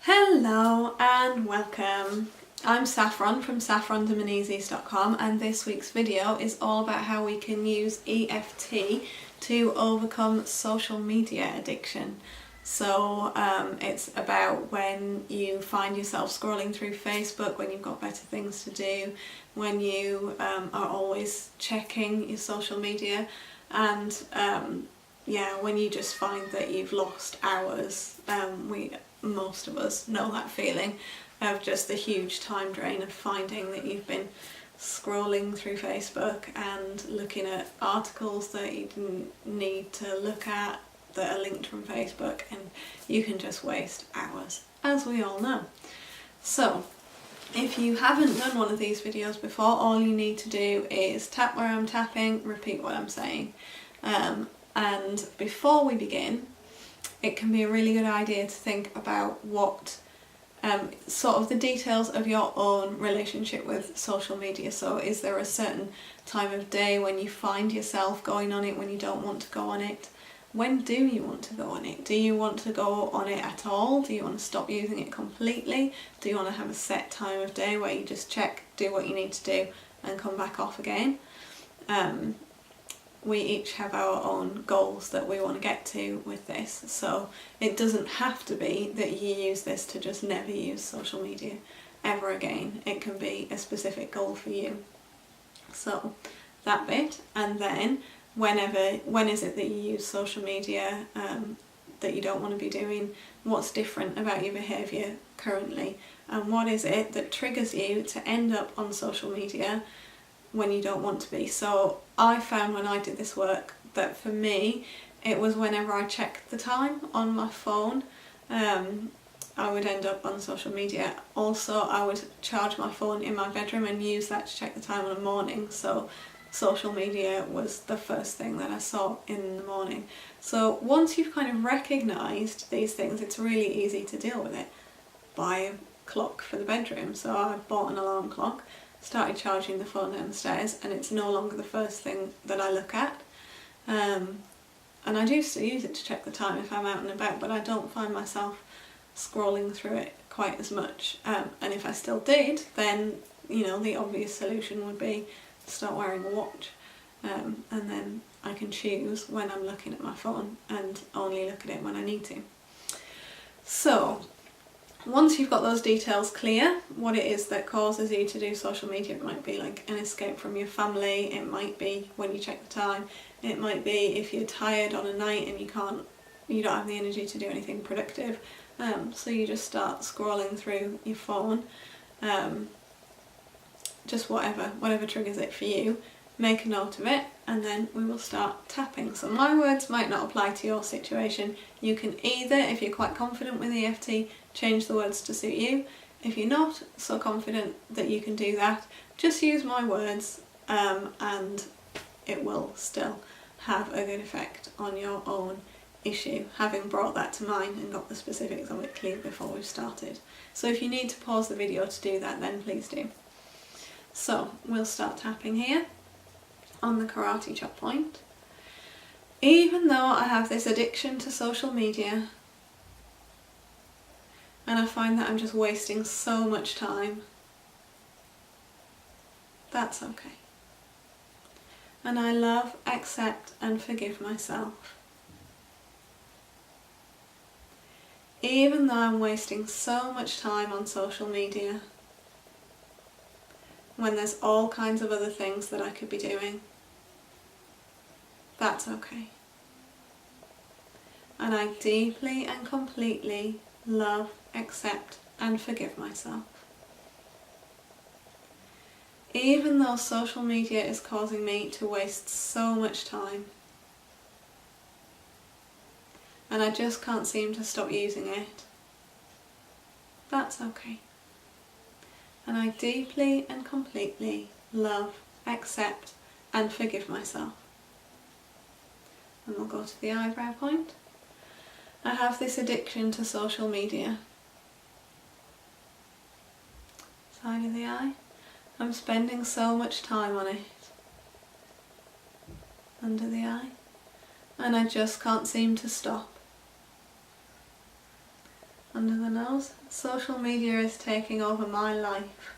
Hello and welcome. I'm Saffron from saffrondominises.com, and this week's video is all about how we can use EFT to overcome social media addiction. So it's about when you find yourself scrolling through Facebook, when you've got better things to do, when you are always checking your social media, and when you just find that you've lost hours. Most of us know that feeling of just the huge time drain of finding that you've been scrolling through Facebook and looking at articles that you didn't need to look at that are linked from Facebook, and you can just waste hours, as we all know. So if you haven't done one of these videos before, all you need to do is tap where I'm tapping, repeat what I'm saying. And before we begin, it can be a really good idea to think about what sort of the details of your own relationship with social media. So is there a certain time of day when you find yourself going on it when you don't want to go on it? When do you want to go on it? Do you want to go on it at all? Do you want to stop using it completely? Do you want to have a set time of day where you just check, do what you need to do and come back off again? We each have our own goals that we want to get to with this, so it doesn't have to be that you use this to just never use social media ever again. It can be a specific goal for you. So that bit, and then when is it that you use social media that you don't want to be doing? What's different about your behaviour currently, and what is it that triggers you to end up on social media when you don't want to be? So I found when I did this work that for me it was whenever I checked the time on my phone, I would end up on social media. Also, I would charge my phone in my bedroom and use that to check the time in the morning, so social media was the first thing that I saw in the morning. So once you've kind of recognised these things, it's really easy to deal with it. Buy a clock for the bedroom. So I bought an alarm clock, started charging the phone downstairs, and it's no longer the first thing that I look at. And I do still use it to check the time if I'm out and about, but I don't find myself scrolling through it quite as much. And if I still did, then the obvious solution would be to start wearing a watch, and then I can choose when I'm looking at my phone and only look at it when I need to. So once you've got those details clear, what it is that causes you to do social media, it might be like an escape from your family, it might be when you check the time, it might be if you're tired on a night and you don't have the energy to do anything productive, so you just start scrolling through your phone. Just whatever triggers it for you, make a note of it, and then we will start tapping. So my words might not apply to your situation. You can either, if you're quite confident with EFT, change the words to suit you. If you're not so confident that you can do that, just use my words, and it will still have a good effect on your own issue, having brought that to mind and got the specifics of it clear before we've started. So if you need to pause the video to do that, then please do. So we'll start tapping here on the karate chop point. Even though I have this addiction to social media and I find that I'm just wasting so much time, that's okay. And I love, accept and forgive myself. Even though I'm wasting so much time on social media, when there's all kinds of other things that I could be doing, that's okay. And I deeply and completely love, accept and forgive myself. Even though social media is causing me to waste so much time, and I just can't seem to stop using it, that's okay. And I deeply and completely love, accept and forgive myself. And we'll go to the eyebrow point. I have this addiction to social media. Side of the eye. I'm spending so much time on it. Under the eye. And I just can't seem to stop. under the nose. Social media is taking over my life.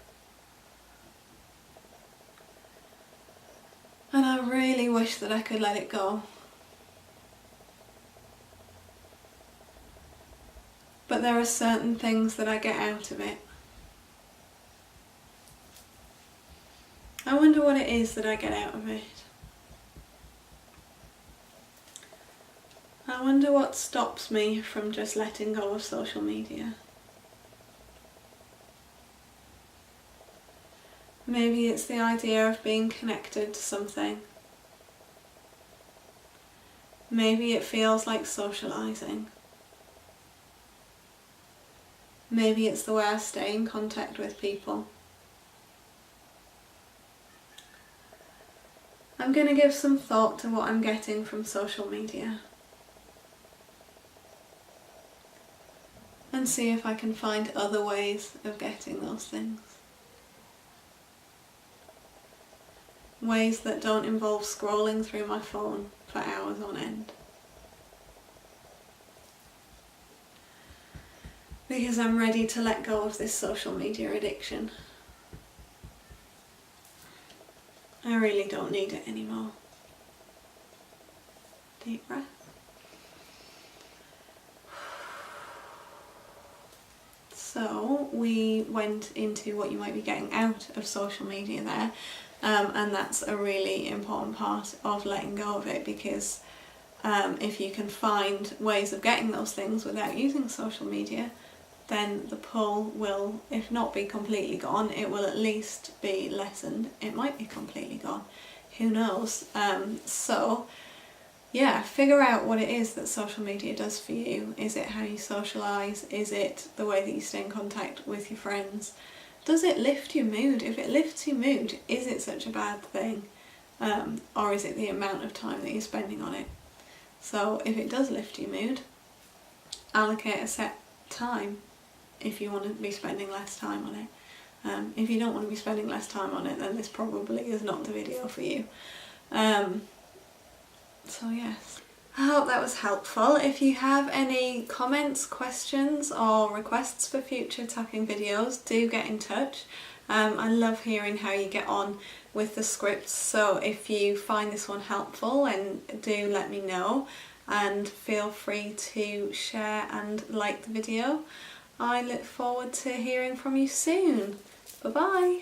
And I really wish that I could let it go. But there are certain things that I get out of it. I wonder what it is that I get out of it. I wonder what stops me from just letting go of social media. Maybe it's the idea of being connected to something. Maybe it feels like socialising. Maybe it's the way I stay in contact with people. I'm going to give some thought to what I'm getting from social media and see if I can find other ways of getting those things. Ways that don't involve scrolling through my phone for hours on end. Because I'm ready to let go of this social media addiction. I really don't need it anymore. Deep breath. So we went into what you might be getting out of social media there, and that's a really important part of letting go of it, because if you can find ways of getting those things without using social media, then the pull will, if not be completely gone, it will at least be lessened. It might be completely gone, who knows. So yeah, figure out what it is that social media does for you. Is it how you socialise? Is it the way that you stay in contact with your friends? Does it lift your mood? If it lifts your mood, is it such a bad thing? Or is it the amount of time that you're spending on it? So if it does lift your mood, allocate a set time if you want to be spending less time on it. If you don't want to be spending less time on it, then this probably is not the video for you. So yes, I hope that was helpful. If you have any comments, questions or requests for future tapping videos, do get in touch. I love hearing how you get on with the scripts, so if you find this one helpful, then do let me know, and feel free to share and like the video. I look forward to hearing from you soon. Bye bye!